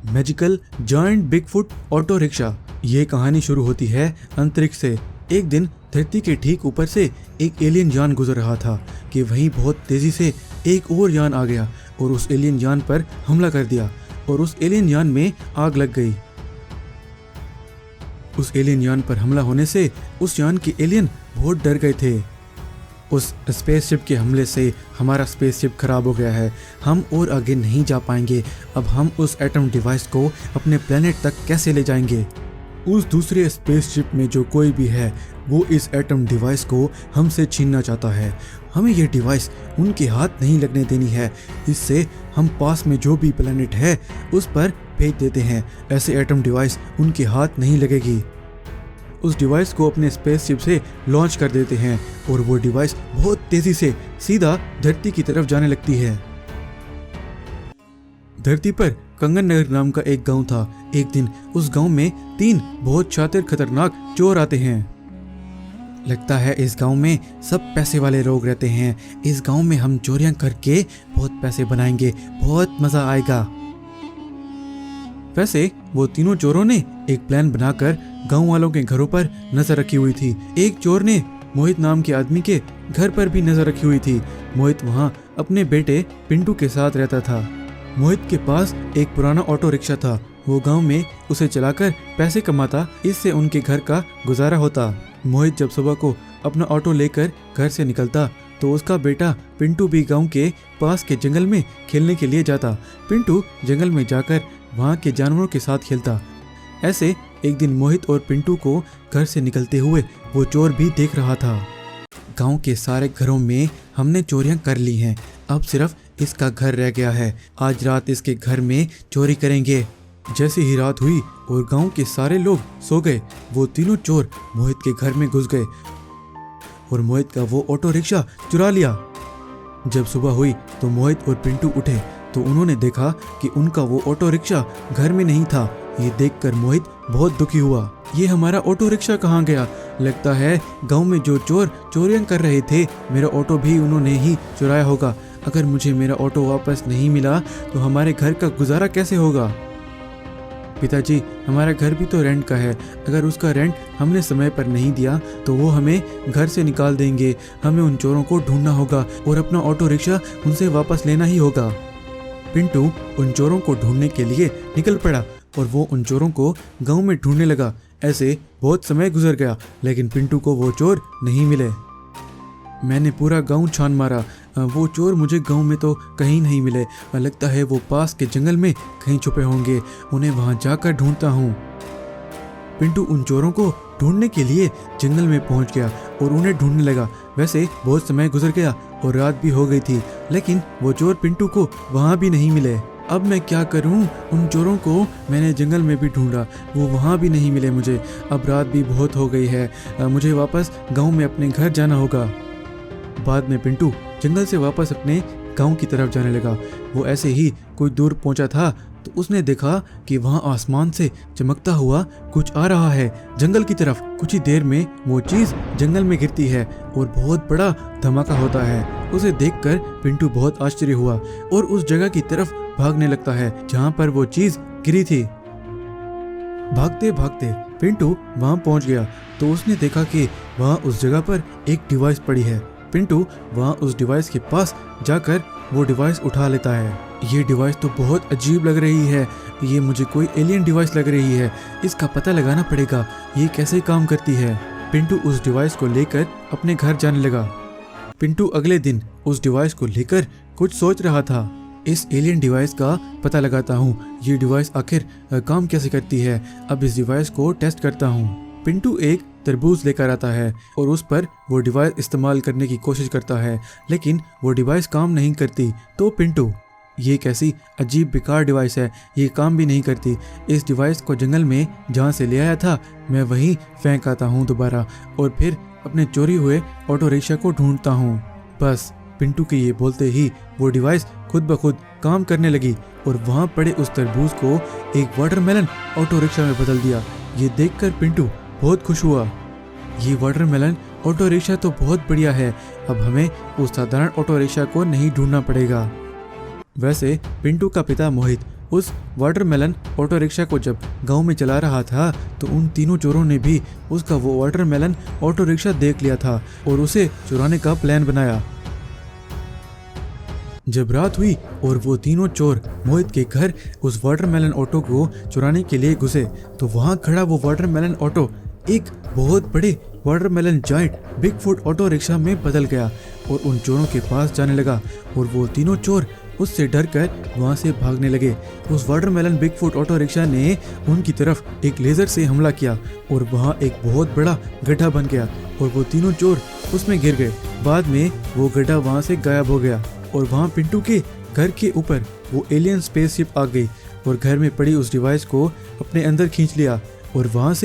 Magical giant Bigfoot auto rickshaw. ये कहानी शुरू होती है अंतरिक्ष से। एक दिन धरती के ठीक ऊपर से एक एलियन यान गुजर रहा था कि वहीं बहुत तेजी से एक और यान आ गया और उस एलियन यान पर हमला कर दिया और उस एलियन यान में आग लग गई। उस एलियन यान पर हमला होने से उस यान के एलियन बहुत डर गए थे। उस स्पेसशिप के हमले से हमारा स्पेसशिप खराब हो गया है, हम और आगे नहीं जा पाएंगे। अब हम उस एटम डिवाइस को अपने प्लेनेट तक कैसे ले जाएंगे? उस दूसरे स्पेसशिप में जो कोई भी है वो इस एटम डिवाइस को हमसे छीनना चाहता है। हमें यह डिवाइस उनके हाथ नहीं लगने देनी है। इससे हम पास में जो भी प्लेनेट है उस पर भेज देते हैं। ऐसे एटम डिवाइस उनके हाथ नहीं लगेगी। उस डिवाइस को अपने स्पेसशिप से लॉन्च कर देते हैं और वो डिवाइस बहुत तेजी से सीधा धरती की तरफ जाने लगती है। धरती पर कंगन नगर नाम का एक गांव था। एक दिन उस गांव में 3 बहुत शातिर खतरनाक चोर आते हैं। लगता है इस गांव में सब पैसे वाले लोग रहते हैं। इस गांव में हम चोरियां करके बहुत पैसे बनाएंगे, बहुत मजा आएगा। वैसे वो तीनों चोरों ने एक प्लान बनाकर गांव वालों के घरों पर नजर रखी हुई थी। एक चोर ने मोहित नाम के आदमी के घर पर भी नजर रखी हुई थी। मोहित वहां अपने बेटे पिंटू के साथ रहता था। मोहित के पास एक पुराना ऑटो रिक्शा था। वो गांव में उसे चलाकर पैसे कमाता, इससे उनके घर का गुजारा होता। मोहित जब सुबह को अपना ऑटो लेकर घर से निकलता तो उसका बेटा पिंटू भी गांव के पास के जंगल में खेलने के लिए जाता। पिंटू जंगल में जाकर वहां के जानवरों के साथ खेलता। ऐसे एक दिन मोहित और पिंटू को घर से निकलते हुए वो चोर भी देख रहा था। गांव के सारे घरों में हमने चोरियां कर ली हैं, अब सिर्फ इसका घर रह गया है। आज रात इसके घर में चोरी करेंगे। जैसे ही रात हुई और गांव के सारे लोग सो गए, वो तीनों चोर मोहित के घर में घुस गए और मोहित का वो ऑटो रिक्शा चुरा लिया। जब सुबह हुई तो मोहित और पिंटू उठे तो उन्होंने देखा कि उनका वो ऑटो रिक्शा घर में नहीं था। ये देखकर मोहित बहुत दुखी हुआ। ये हमारा ऑटो रिक्शा कहाँ गया? लगता है गांव में जो चोर चोरियां कर रहे थे मेरा ऑटो भी उन्होंने ही चुराया होगा। अगर मुझे मेरा ऑटो वापस नहीं मिला तो हमारे घर का गुजारा कैसे होगा? पिताजी, हमारा घर भी तो रेंट का है। अगर उसका रेंट हमने समय पर नहीं दिया तो वो हमें घर से निकाल देंगे। हमें उन चोरों को ढूंढना होगा और अपना ऑटो रिक्शा उनसे वापस लेना ही होगा। पिंटू उन चोरों को ढूंढने के लिए निकल पड़ा और वो उन चोरों को गांव में ढूंढने लगा। ऐसे बहुत समय गुजर गया लेकिन पिंटू को वो चोर नहीं मिले। मैंने पूरा गांव छान मारा, वो चोर मुझे गांव में तो कहीं नहीं मिले। लगता है वो पास के जंगल में कहीं छुपे होंगे। उन्हें वहां जाकर ढूंढता हूँ। पिंटू उन चोरों को ढूंढने के लिए जंगल में पहुंच गया और उन्हें ढूंढने लगा। वैसे बहुत समय गुजर गया और रात भी हो गई थी लेकिन वो चोर पिंटू को वहां भी नहीं मिले। अब मैं क्या करूं? उन चोरों को मैंने जंगल में भी ढूंढा, वो वहां भी नहीं मिले मुझे। अब रात भी बहुत हो गई है, मुझे वापस गांव में अपने घर जाना होगा। बाद में पिंटू जंगल से वापस अपने गांव की तरफ जाने लगा। वो ऐसे ही कोई दूर पहुंचा था तो उसने देखा कि वहां आसमान से चमकता हुआ कुछ आ रहा है जंगल की तरफ। कुछ ही देर में वो चीज जंगल में गिरती है और बहुत बड़ा धमाका होता है। उसे देखकर पिंटू बहुत आश्चर्य हुआ और उस जगह की तरफ भागने लगता है जहां पर वो चीज गिरी थी। भागते भागते पिंटू वहां पहुंच गया तो उसने देखा कि वहां उस जगह पर एक डिवाइस पड़ी है। पिंटू वहां उस डिवाइस के पास जाकर वो डिवाइस उठा लेता है। ये डिवाइस तो बहुत अजीब लग रही है, ये मुझे कोई एलियन डिवाइस लग रही है। इसका पता लगाना पड़ेगा, ये कैसे काम करती है। पिंटू उस डिवाइस को लेकर अपने घर जाने लगा। पिंटू अगले दिन उस डिवाइस को लेकर कुछ सोच रहा था। इस एलियन डिवाइस का पता लगाता हूँ, ये डिवाइस आखिर काम कैसे करती है। अब इस डिवाइस को टेस्ट करता हूँ। पिंटू एक तरबूज लेकर आता है और उस पर वो डिवाइस इस्तेमाल करने की कोशिश करता है लेकिन वो डिवाइस काम नहीं करती। तो पिंटू, ये कैसी अजीब बेकार डिवाइस है, ये काम भी नहीं करती। इस डिवाइस को जंगल में जहाँ से ले आया था मैं वहीं फेंक आता हूँ दोबारा और फिर अपने चोरी हुए ऑटो रिक्शा को ढूंढता हूँ। बस पिंटू के ये बोलते ही वो डिवाइस खुद ब खुद काम करने लगी और वहाँ पड़े उस तरबूज को एक वाटरमेलन ऑटो रिक्शा में बदल दिया। ये देखकर पिंटू बहुत खुश हुआ। ये वाटरमेलन ऑटो रिक्शा तो बहुत बढ़िया है, अब हमें उस साधारण ऑटो रिक्शा को नहीं ढूंढना पड़ेगा। वैसे पिंटू का पिता मोहित उस वाटरमेलन ऑटो रिक्शा को जब गांव में चला रहा था तो उन तीनों चोरों ने भी उसका वो वाटरमेलन ऑटो रिक्शा देख लिया था और उसे चुराने का प्लान बनाया। जब रात हुई और वो तीनों चोर मोहित के घर उस वाटरमेलन ऑटो को चुराने के लिए घुसे तो वहां खड़ा वो वाटरमेलन ऑटो एक बहुत बड़े watermelon giant Bigfoot auto rickshaw में बदल गया और उन चोरों के पास जाने लगा और वो तीनों चोर उससे डरकर वहां से भागने लगे। उस वाटरमेलन बिगफुट ऑटो रिक्शा ने उनकी तरफ एक लेजर से हमला किया और वहां एक बहुत बड़ा गड्ढा बन गया और वो तीनों चोर उसमें गिर गए। बाद में वो गड्ढा वहां से गायब हो गया और वहां पिंटू के घर के ऊपर वो एलियन स्पेसशिप आ गई और घर में पड़ी उस डिवाइस को अपने अंदर खींच लिया और वहां से